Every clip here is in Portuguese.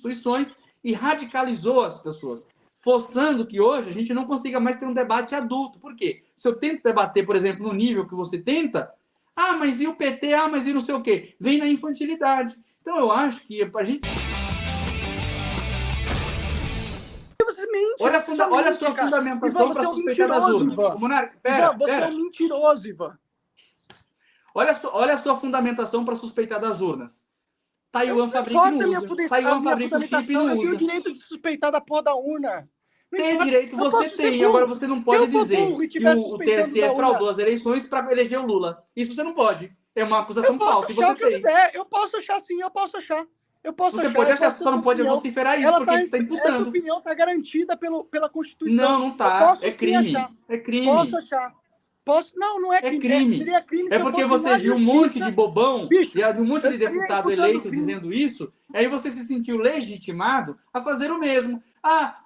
instituições e radicalizou as pessoas, forçando que hoje a gente não consiga mais ter um debate adulto. Por quê? Se eu tento debater, por exemplo, no nível que você tenta, mas e o PT? Mas e não sei o quê? Vem na infantilidade. Então eu acho que a gente... Você mente, olha a sua cara. fundamentação para suspeitar das urnas. Você é um mentiroso, Ivan. Olha a sua fundamentação para suspeitar das urnas. Taiwan fabrica e não usa. Taiwan fabrica o chip e não usa. Eu tenho o direito de suspeitar da porra da urna. Tem direito, você tem. Agora você não pode dizer que o TSE fraudou as eleições para eleger o Lula. Isso você não pode. É uma acusação falsa. Eu posso achar o que eu quiser. Eu posso achar sim, eu posso achar. Você pode achar, só não pode vociferar isso, porque você está imputando. Essa opinião está garantida pela Constituição. Não está. É crime. É crime. Posso achar. Não é crime. É crime. Seria crime é porque você viu um monte de bobão, um monte de deputado eleito dizendo isso, e aí você se sentiu legitimado a fazer o mesmo.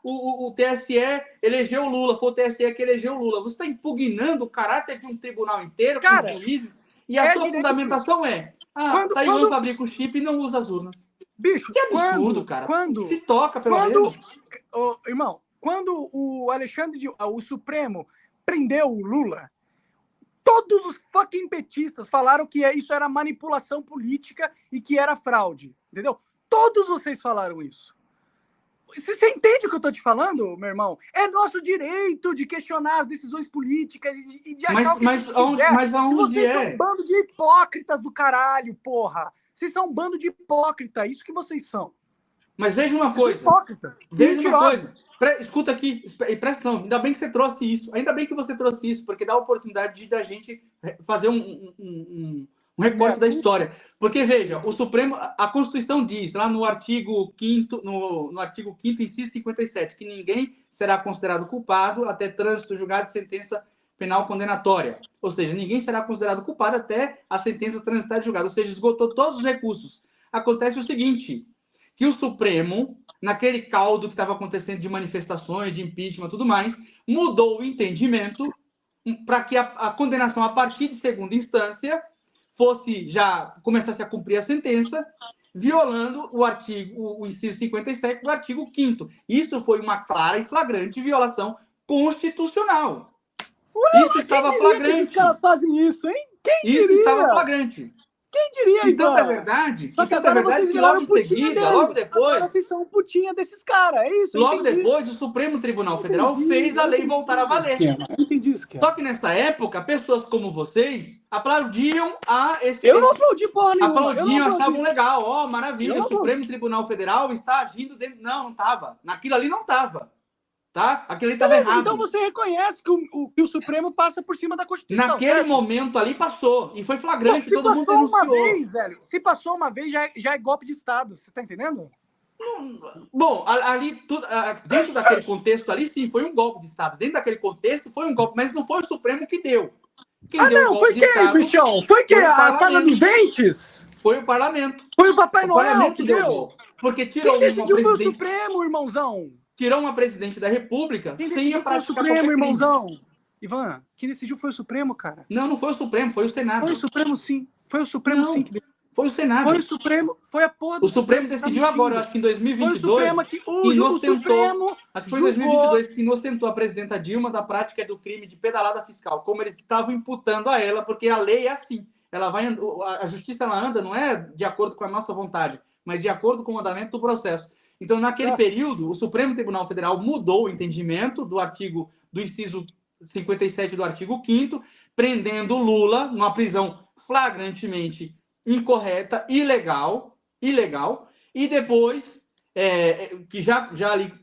O TSE elegeu o Lula, foi o TSE que elegeu o Lula. Você está impugnando o caráter de um tribunal inteiro, com juízes, e a sua fundamentação Taiwan fabrica o chip e não usa as urnas. Bicho, que absurdo, cara. Se toca, pelo menos. Irmão, quando o Supremo prendeu o Lula, todos os fucking petistas falaram que isso era manipulação política e que era fraude, entendeu? Todos vocês falaram isso. Você entende o que eu tô te falando, meu irmão? É nosso direito de questionar as decisões políticas e de achar mas aonde vocês são um bando de hipócritas do caralho, porra. Vocês são um bando de hipócrita, isso que vocês são. Mas veja uma coisa. Veja uma coisa. Escuta aqui, e presta atenção. Ainda bem que você trouxe isso. Ainda bem que você trouxe isso, porque dá a oportunidade da gente fazer um recorte da história. Porque, veja, o Supremo, a Constituição diz, lá no artigo 5º, no artigo 5º, inciso 57, que ninguém será considerado culpado até trânsito julgado de sentença penal condenatória. Ou seja, ninguém será considerado culpado até a sentença transitar de julgado. Ou seja, esgotou todos os recursos. Acontece o seguinte, que o Supremo, naquele caldo que estava acontecendo de manifestações, de impeachment e tudo mais, mudou o entendimento para que a condenação a partir de segunda instância começasse a cumprir a sentença, violando o inciso 57 do artigo 5º. Isso foi uma clara e flagrante violação constitucional. Isso estava flagrante. Que esses caras fazem isso, hein? Quem diria? Isso estava flagrante. Quem diria, E tanta verdade, que logo em seguida, logo depois... Agora vocês são putinha desses caras, é isso? Logo depois, o Supremo Tribunal Federal fez a lei voltar a valer. Eu entendi isso, cara. Só que nessa época, pessoas como vocês aplaudiam Eu não aplaudi porra nenhuma. Aplaudiam, achavam legal. Maravilha, o Supremo Tribunal Federal está agindo dentro... Não estava. Naquilo ali não estava. Tá? Aquilo ali estava errado. Então você reconhece que o Supremo passa por cima da Constituição. Naquele momento ali passou. E foi flagrante, todo mundo denunciou. Se passou uma vez, já é golpe de Estado. Você tá entendendo? Bom, ali, dentro daquele contexto ali, sim, foi um golpe de Estado. Dentro daquele contexto, foi um golpe. Mas não foi o Supremo que deu. Quem deu o golpe de Estado... Cristiano? Foi quem? A Casa dos Dentes? Foi o Parlamento. Foi o Papai Noel que deu o golpe. Porque tirou quem decidiu foi o Supremo, irmãozão? Tirou uma presidente da República sem a praticar Supremo, irmãozão. Ivan, quem decidiu foi o Supremo, cara. Não foi o Supremo, foi o Senado. Foi o Supremo, sim. Foi o Supremo, sim. Foi o Senado. Foi o Supremo, foi a porra do O Supremo decidiu agora, acho que em 2022. Foi o Supremo que inocentou. Acho que foi em 2022 que inocentou a presidenta Dilma da prática do crime de pedalada fiscal, como eles estavam imputando a ela, porque a lei é assim. A justiça ela anda, não é de acordo com a nossa vontade, mas de acordo com o andamento do processo. Então, naquele período, o Supremo Tribunal Federal mudou o entendimento do inciso 57 do artigo 5º, prendendo Lula numa prisão flagrantemente incorreta, ilegal, e depois, que já ali,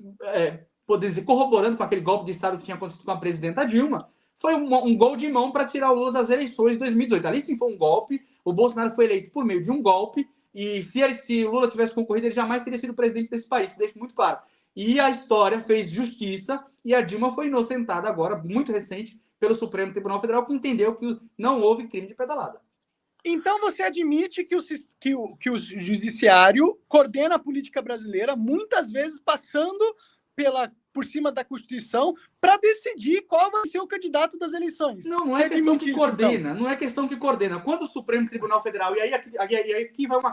poder dizer, corroborando com aquele golpe de Estado que tinha acontecido com a presidenta Dilma, foi um gol de mão para tirar o Lula das eleições de 2018. Ali sim foi um golpe, o Bolsonaro foi eleito por meio de um golpe, e se o Lula tivesse concorrido, ele jamais teria sido presidente desse país, isso deixa muito claro. E a história fez justiça, e a Dilma foi inocentada agora, muito recente, pelo Supremo Tribunal Federal, que entendeu que não houve crime de pedalada. Então você admite que o judiciário coordena a política brasileira, muitas vezes passando por cima da Constituição para decidir qual vai ser o candidato das eleições. Não é questão que coordena, não é questão que coordena. Quando o Supremo Tribunal Federal, e aí aqui vai uma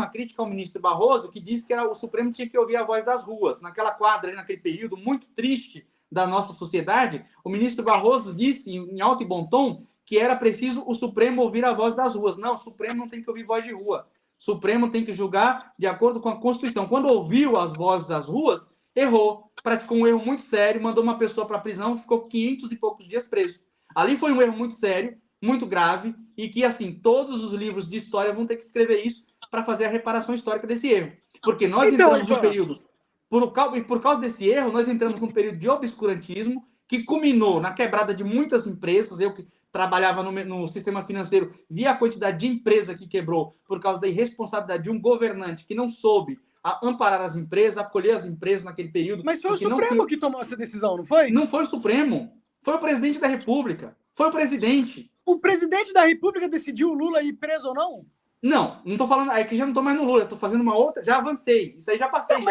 crítica ao ministro Barroso, que disse que o Supremo tinha que ouvir a voz das ruas. Naquela quadra, naquele período muito triste da nossa sociedade, o ministro Barroso disse, em alto e bom tom, que era preciso o Supremo ouvir a voz das ruas. Não, o Supremo não tem que ouvir voz de rua. O Supremo tem que julgar de acordo com a Constituição. Quando ouviu as vozes das ruas, errou, praticou um erro muito sério, mandou uma pessoa para a prisão que ficou 500 e poucos dias preso. Ali foi um erro muito sério, muito grave, e que, assim, todos os livros de história vão ter que escrever isso para fazer a reparação histórica desse erro. Porque nós entramos num período... Por causa desse erro, nós entramos num período de obscurantismo que culminou na quebrada de muitas empresas. Eu que trabalhava no sistema financeiro, vi a quantidade de empresa que quebrou por causa da irresponsabilidade de um governante que não soube amparar as empresas, acolher as empresas naquele período. Mas foi o Supremo que tomou essa decisão, não foi? Não foi o Supremo. Foi o presidente da República. Foi o presidente. O presidente da República decidiu o Lula ir preso ou não? Não estou falando... É que já não estou mais no Lula. Estou fazendo uma outra... Já avancei. Isso aí já passei. Não,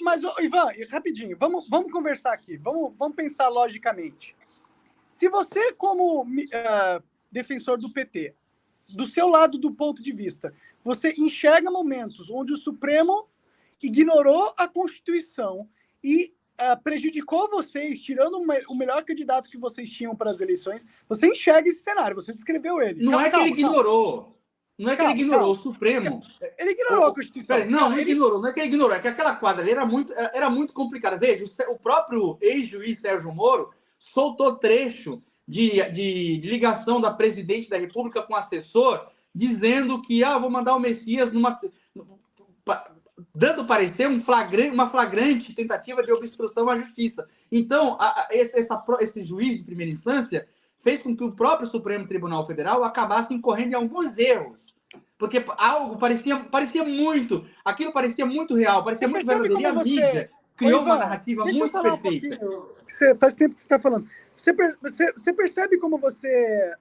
mas, Ivan, rapidinho. Vamos conversar aqui. Vamos pensar logicamente. Se você, como defensor do PT, do seu lado do ponto de vista, você enxerga momentos onde o Supremo ignorou a Constituição e prejudicou vocês, tirando o melhor candidato que vocês tinham para as eleições, você enxerga esse cenário, você descreveu ele. Não é que ele ignorou. Não é que ele ignorou, o Supremo... Ele ignorou a Constituição. Não ignorou, não é que ele ignorou, é que aquela quadra ali era muito complicada. Veja, o próprio ex-juiz Sérgio Moro soltou trecho de ligação da presidente da República com o assessor, dizendo que vou mandar o Messias dando parecer uma flagrante tentativa de obstrução à justiça. Então, esse juiz de primeira instância fez com que o próprio Supremo Tribunal Federal acabasse incorrendo em alguns erros. Porque algo parecia muito... Aquilo parecia muito real, parecia muito verdadeiro. E a mídia criou uma narrativa muito perfeita. Faz tempo que você está falando. Você percebe como você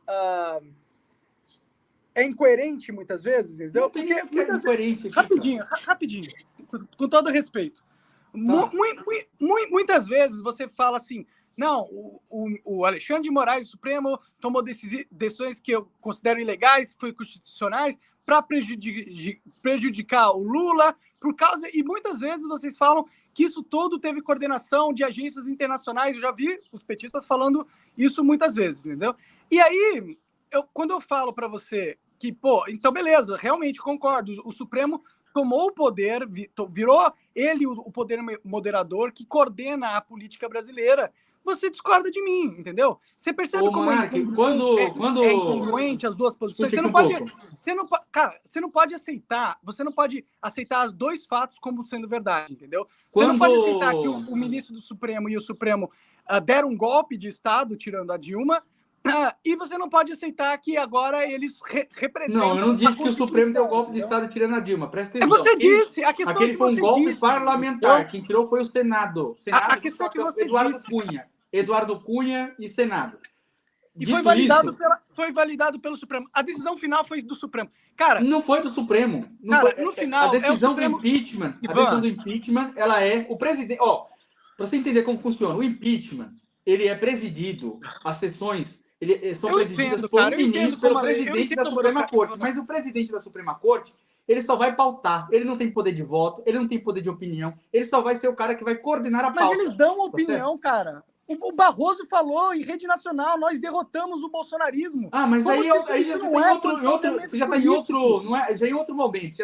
é incoerente muitas vezes, entendeu? Não tem incoerência. Rapidinho, com todo respeito. Tá. Muitas vezes você fala assim, não, o Alexandre de Moraes, o Supremo, tomou decisões que eu considero ilegais, foi constitucionais, para prejudicar o Lula, e muitas vezes vocês falam que isso todo teve coordenação de agências internacionais. Eu já vi os petistas falando isso muitas vezes, entendeu? E aí, quando eu falo para você que, então beleza, realmente concordo, o Supremo tomou o poder, virou ele o poder moderador que coordena a política brasileira, você discorda de mim, entendeu? Você percebe como é incongruente as duas posições. Você não pode aceitar os dois fatos como sendo verdade, entendeu? Você não pode aceitar que o ministro do Supremo e o Supremo deram um golpe de Estado, tirando a Dilma, e você não pode aceitar que agora eles representam... Não, eu não disse que o Supremo deu golpe de Estado tirando a Dilma. Presta atenção. Você disse. A questão aquele foi um golpe parlamentar. Quem tirou foi o Senado. A questão que você disse. Eduardo Cunha e Senado. E foi validado pelo Supremo. A decisão final foi do Supremo. Cara, não foi do Supremo. No final, a decisão do impeachment, ela é o presidente. Para você entender como funciona, o impeachment, ele é presidido, as sessões são presididas por um ministro, pelo presidente da Suprema Corte. Mas o presidente da Suprema Corte, ele só vai pautar. Ele não tem poder de voto, ele não tem poder de opinião. Ele só vai ser o cara que vai coordenar a pauta. Mas eles dão opinião, cara. O Barroso falou em rede nacional, nós derrotamos o bolsonarismo. Mas aí já está em outro momento. Já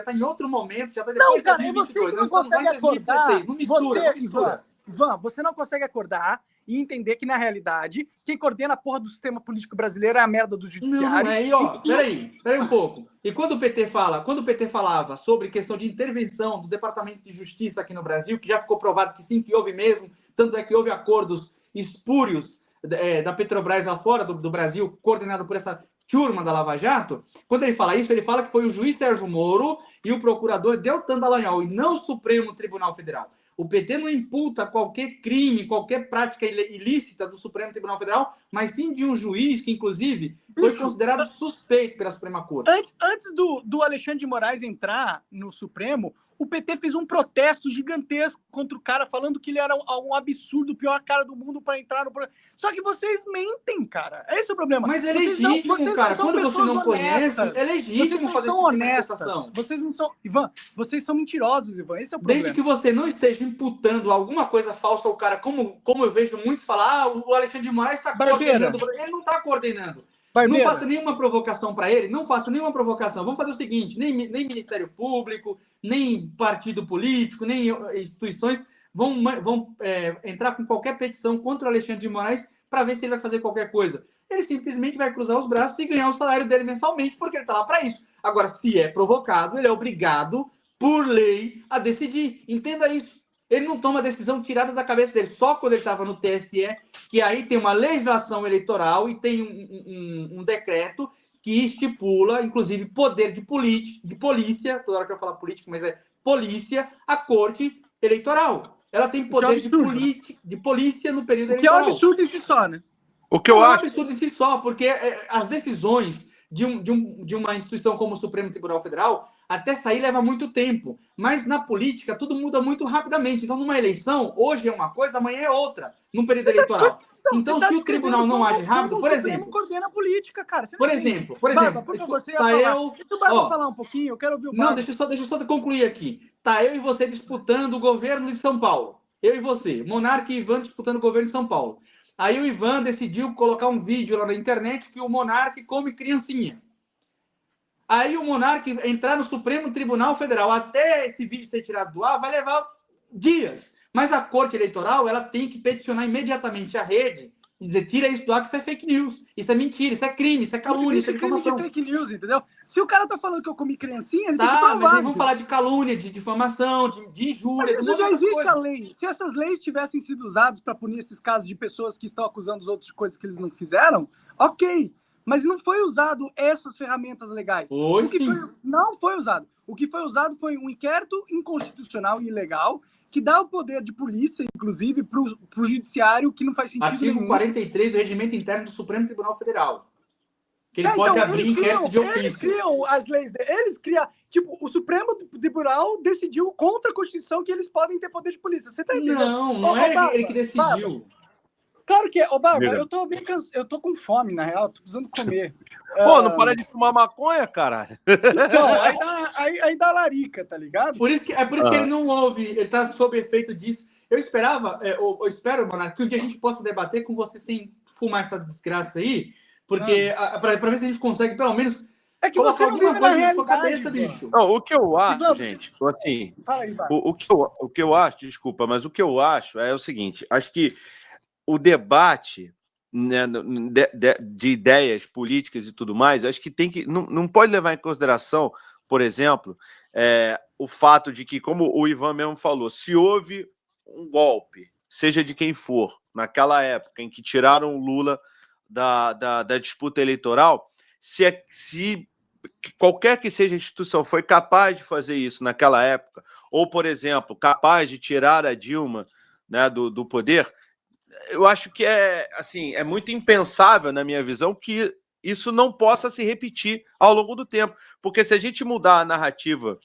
está em outro momento, já está depois de 2022. Você não consegue acordar. Não mistura. Ivan, você não consegue acordar e entender que, na realidade, quem coordena a porra do sistema político brasileiro é a merda do judiciário. Peraí um pouco. E quando o PT falava sobre questão de intervenção do Departamento de Justiça aqui no Brasil, que já ficou provado que sim, que houve mesmo, tanto é que houve acordos espúrios da Petrobras lá fora do Brasil, coordenado por essa turma da Lava Jato, quando ele fala isso, ele fala que foi o juiz Sérgio Moro e o procurador Deltan Dallagnol, e não o Supremo Tribunal Federal. O PT não imputa qualquer crime, qualquer prática ilícita do Supremo Tribunal Federal, mas sim de um juiz que, inclusive, foi considerado suspeito pela Suprema Corte. Antes do Alexandre de Moraes entrar no Supremo, o PT fez um protesto gigantesco contra o cara, falando que ele era um absurdo, o pior cara do mundo para entrar no... Só que vocês mentem, cara. Esse é o problema. Mas é legítimo, cara. Quando você não conhece, é legítimo fazer esse tipo de manifestação. Vocês não são... Ivan, vocês são mentirosos, Ivan. Esse é o problema. Desde que você não esteja imputando alguma coisa falsa ao cara, como eu vejo muito falar, o Alexandre de Moraes está coordenando. Ele não está coordenando. Barbeira. Não faça nenhuma provocação para ele, não faça nenhuma provocação. Vamos fazer o seguinte, nem Ministério Público, nem partido político, nem instituições vão entrar com qualquer petição contra o Alexandre de Moraes para ver se ele vai fazer qualquer coisa. Ele simplesmente vai cruzar os braços e ganhar o salário dele mensalmente, porque ele está lá para isso. Agora, se é provocado, ele é obrigado, por lei, a decidir. Entenda isso. Ele não toma decisão tirada da cabeça dele. Só quando ele estava no TSE, que aí tem uma legislação eleitoral e tem um decreto que estipula, inclusive, poder de polícia, toda hora que eu falar político, mas é polícia, a corte eleitoral. Ela tem poder de polícia no período eleitoral. Que é um absurdo em si só, né? O que eu acho... É um absurdo em si só, porque as decisões de uma instituição como o Supremo Tribunal Federal, até sair leva muito tempo. Mas na política, tudo muda muito rapidamente. Então, numa eleição, hoje é uma coisa, amanhã é outra, num período eleitoral. Então, se o tribunal não age rápido, por exemplo... coordena a política, cara. Por exemplo... Barba, por favor, você ia falar. Deixa o Barba falar um pouquinho, eu quero ouvir o Barba. Não, deixa eu só concluir aqui. Tá eu e você disputando o governo de São Paulo. Eu e você. Monark e Ivan disputando o governo de São Paulo. Aí o Ivan decidiu colocar um vídeo lá na internet que o Monark come criancinha. Aí o Monark entrar no Supremo Tribunal Federal, até esse vídeo ser tirado do ar, vai levar dias. Mas a Corte Eleitoral, ela tem que peticionar imediatamente a rede e dizer, tira isso do ar, que isso é fake news, isso é mentira, isso é crime, isso é calúnia, isso é difamação. Crime de fake news, entendeu? Se o cara tá falando que eu comi criancinha, ele tem que provar. Tá, mas aí vamos entendeu? falar de calúnia, de difamação, de injúria. Mas isso já existe a lei. Se essas leis tivessem sido usadas para punir esses casos de pessoas que estão acusando os outros de coisas que eles não fizeram, ok. Mas não foi usado essas ferramentas legais. Não foi usado. O que foi usado foi um inquérito inconstitucional e ilegal que dá o poder de polícia, inclusive, para o judiciário, que não faz sentido Artigo nenhum. 43 do Regimento Interno do Supremo Tribunal Federal. Que ele pode abrir inquérito de ofício. Eles criam as leis. Eles criam... Tipo, o Supremo Tribunal decidiu contra a Constituição que eles podem ter poder de polícia. Você tá entendendo? Não é ele que decidiu. Barba. Claro que é. Ô, Barba, eu tô bem cansado. Eu tô com fome, na real. Tô precisando comer. Pô, não para de fumar maconha, caralho. Então, aí dá larica, tá ligado? Por isso que ele não ouve. Ele tá sob efeito disso. Eu esperava, eu espero, Monark, que um dia a gente possa debater com você sem fumar essa desgraça aí, porque para ver se a gente consegue, pelo menos, é que você não vive na realidade, cabeça, bicho. Não, o que eu acho, gente, assim, fala aí, o que eu acho, desculpa, mas o que eu acho é o seguinte, acho que o debate, né, de ideias políticas e tudo mais, acho que não pode levar em consideração, por exemplo, o fato de que, como o Ivan mesmo falou, se houve um golpe, seja de quem for, naquela época em que tiraram o Lula da disputa eleitoral, se qualquer que seja a instituição foi capaz de fazer isso naquela época, ou, por exemplo, capaz de tirar a Dilma, né, do poder, eu acho que é muito impensável, na minha visão, que isso não possa se repetir ao longo do tempo. Porque se a gente mudar a narrativa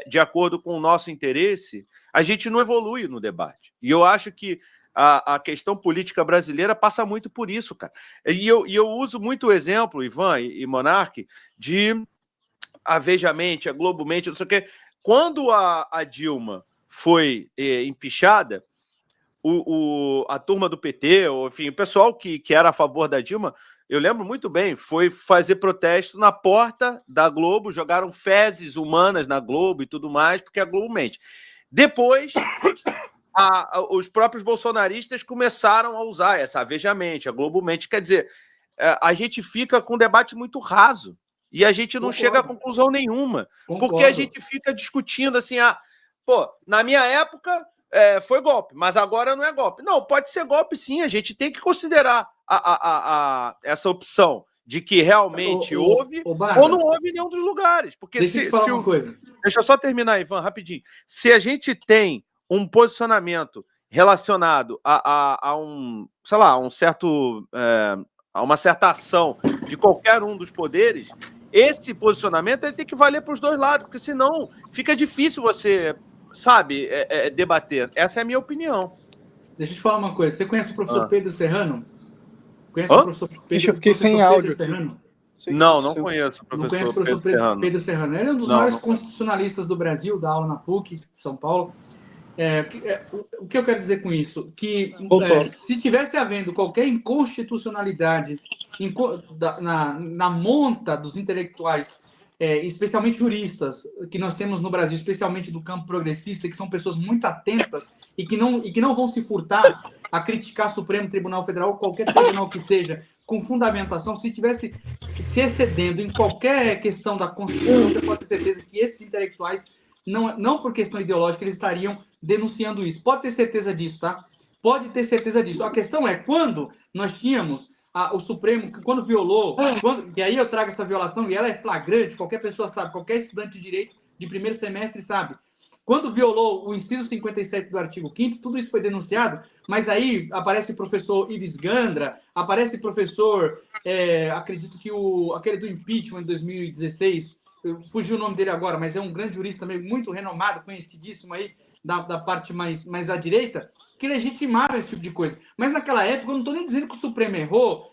de acordo com o nosso interesse, a gente não evolui no debate. E eu acho que a questão política brasileira passa muito por isso, cara. E eu uso muito o exemplo, Ivan e Monark, de a Vejamente, a Globomente, não sei o quê. Quando a Dilma foi empichada, a turma do PT, ou, enfim, o pessoal que era a favor da Dilma, eu lembro muito bem, foi fazer protesto na porta da Globo, jogaram fezes humanas na Globo e tudo mais, porque a Globo mente. Depois, os próprios bolsonaristas começaram a usar essa Vejamente, a Globo mente. Quer dizer, a gente fica com um debate muito raso e a gente não chega a conclusão nenhuma, porque a gente fica discutindo assim, na minha época foi golpe, mas agora não é golpe. Não, pode ser golpe sim, a gente tem que considerar essa opção de que realmente houve ou não houve em nenhum dos lugares. Porque deixa eu falar uma coisa. Deixa eu só terminar, Ivan, rapidinho. Se a gente tem um posicionamento relacionado a um, sei lá, a uma certa ação de qualquer um dos poderes, esse posicionamento ele tem que valer para os dois lados, porque senão fica difícil você, sabe, debater. Essa é a minha opinião. Deixa eu te falar uma coisa. Você conhece o professor Pedro Serrano? Conhece Hã? o professor Pedro, Eu fiquei sem áudio aqui. Serrano? Não conheço o professor, não conheço o professor Pedro Serrano. Ele é um dos maiores constitucionalistas do Brasil, dá aula na PUC, São Paulo. O que eu quero dizer com isso? Que se tivesse havendo qualquer inconstitucionalidade na monta dos intelectuais, especialmente juristas, que nós temos no Brasil, especialmente do campo progressista, que são pessoas muito atentas e que não vão se furtar a criticar o Supremo Tribunal Federal, ou qualquer tribunal que seja, com fundamentação, se estivesse se excedendo em qualquer questão da Constituição, você pode ter certeza que esses intelectuais, não por questão ideológica, eles estariam denunciando isso. Pode ter certeza disso, tá? Pode ter certeza disso. A questão é, quando nós tínhamos o Supremo, quando violou, e aí eu trago essa violação, e ela é flagrante, qualquer pessoa sabe, qualquer estudante de direito de primeiro semestre sabe. Quando violou o inciso 57 do artigo 5º, tudo isso foi denunciado, mas aí aparece o professor Ives Gandra, aparece o professor, acredito que aquele do impeachment em 2016, fugiu o nome dele agora, mas é um grande jurista também, muito renomado, conhecidíssimo aí, da parte mais à direita, que legitimaram esse tipo de coisa. Mas naquela época, eu não estou nem dizendo que o Supremo errou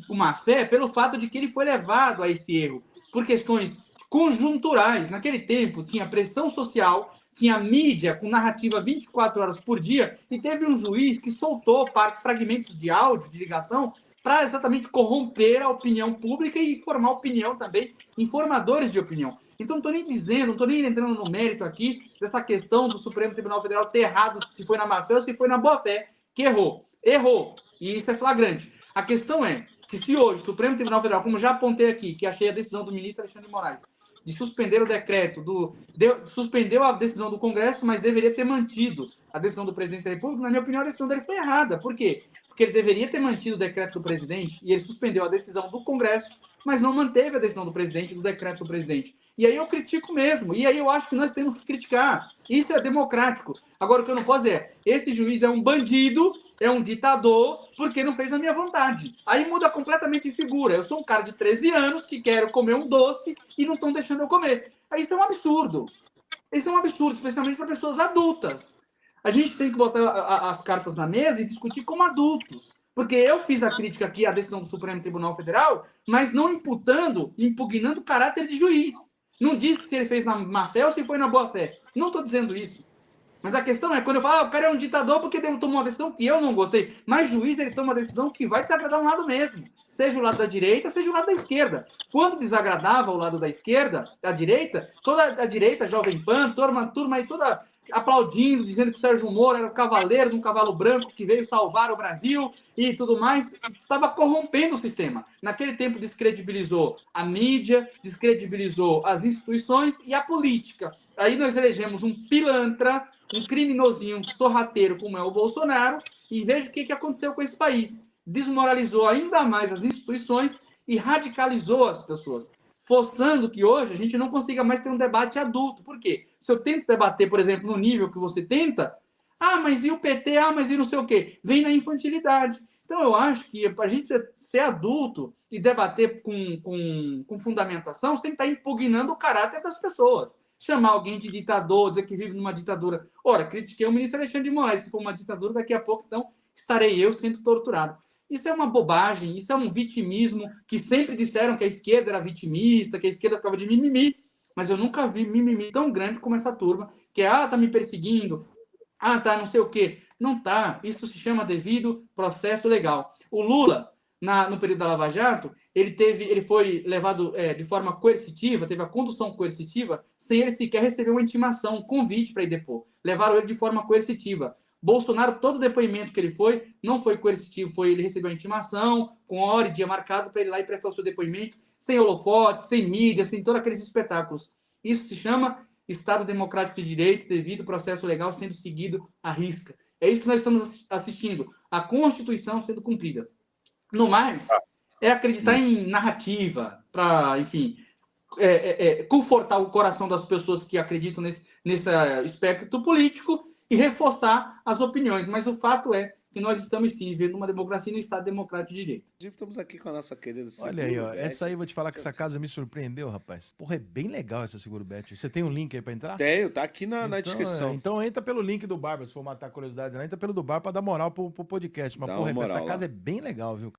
com má fé, pelo fato de que ele foi levado a esse erro, por questões conjunturais. Naquele tempo, tinha pressão social, tinha mídia com narrativa 24 horas por dia, e teve um juiz que soltou fragmentos de áudio, de ligação, para exatamente corromper a opinião pública e formar opinião também, informadores de opinião. Então, não estou nem dizendo, não estou nem entrando no mérito aqui dessa questão do Supremo Tribunal Federal ter errado, se foi na má-fé ou se foi na boa-fé, que errou. Errou. E isso é flagrante. A questão é que se hoje o Supremo Tribunal Federal, como já apontei aqui, que achei a decisão do ministro Alexandre de Moraes, de suspender o decreto, suspendeu a decisão do Congresso, mas deveria ter mantido a decisão do presidente da República, na minha opinião, a decisão dele foi errada. Por quê? Porque ele deveria ter mantido o decreto do presidente e ele suspendeu a decisão do Congresso, mas não manteve a decisão do presidente, do decreto do presidente. E aí eu critico mesmo. E aí eu acho que nós temos que criticar. Isso é democrático. Agora, o que eu não posso dizer esse juiz é um bandido, é um ditador, porque não fez a minha vontade. Aí muda completamente de figura. Eu sou um cara de 13 anos que quero comer um doce e não estão deixando eu comer. Aí isso é um absurdo. Isso é um absurdo, especialmente para pessoas adultas. A gente tem que botar as cartas na mesa e discutir como adultos. Porque eu fiz a crítica aqui à decisão do Supremo Tribunal Federal, mas não impugnando o caráter de juiz. Não disse se ele fez na má-fé ou se foi na boa-fé. Não estou dizendo isso. Mas a questão é, quando eu falo, o cara é um ditador porque ele tomou uma decisão que eu não gostei. Mas juiz, ele toma uma decisão que vai desagradar um lado mesmo. Seja o lado da direita, seja o lado da esquerda. Quando desagradava o lado da esquerda, da direita, toda a direita, Jovem Pan, turma aí toda aplaudindo, dizendo que o Sérgio Moro era o cavaleiro de um cavalo branco que veio salvar o Brasil e tudo mais, estava corrompendo o sistema. Naquele tempo descredibilizou a mídia, descredibilizou as instituições e a política. Aí nós elegemos um pilantra, um criminosinho sorrateiro como é o Bolsonaro, e veja o que aconteceu com esse país. Desmoralizou ainda mais as instituições e radicalizou as pessoas, forçando que hoje a gente não consiga mais ter um debate adulto. Por quê? Se eu tento debater, por exemplo, no nível que você tenta, mas e o PT? Mas e não sei o quê? Vem na infantilidade. Então, eu acho que para a gente ser adulto e debater com fundamentação, você tem que estar impugnando o caráter das pessoas. Chamar alguém de ditador, dizer que vive numa ditadura. Ora, critiquei o ministro Alexandre de Moraes. Se for uma ditadura, daqui a pouco, então, estarei eu sendo torturado. Isso é uma bobagem, isso é um vitimismo, que sempre disseram que a esquerda era vitimista, que a esquerda ficava de mimimi, mas eu nunca vi mimimi tão grande como essa turma, que tá me perseguindo, tá não sei o quê. Não tá, isso se chama devido processo legal. O Lula, no período da Lava Jato, ele foi levado de forma coercitiva, teve a condução coercitiva, sem ele sequer receber uma intimação, um convite para ir depor. Levaram ele de forma coercitiva. Bolsonaro, todo depoimento que ele foi, não foi coercitivo, ele recebeu a intimação, com hora e dia marcado para ele ir lá e prestar o seu depoimento, sem holofote, sem mídia, sem todos aqueles espetáculos. Isso se chama Estado Democrático de Direito, devido processo legal sendo seguido à risca. É isso que nós estamos assistindo, a Constituição sendo cumprida. No mais, é acreditar em narrativa, para, enfim, confortar o coração das pessoas que acreditam nesse espectro político, e reforçar as opiniões. Mas o fato é que nós estamos sim vivendo uma democracia no Estado democrático de direito. Inclusive, estamos aqui com a nossa querida Olha aí, ó. Essa aí eu vou te falar que essa casa me surpreendeu, rapaz. Porra, é bem legal essa Seguro Bet. Você tem um link aí pra entrar? Tenho, tá aqui na descrição. Então entra pelo link do Barba, se for matar a curiosidade lá. Entra pelo do Barba pra dar moral pro podcast. Mas, porra, essa casa é bem legal, viu?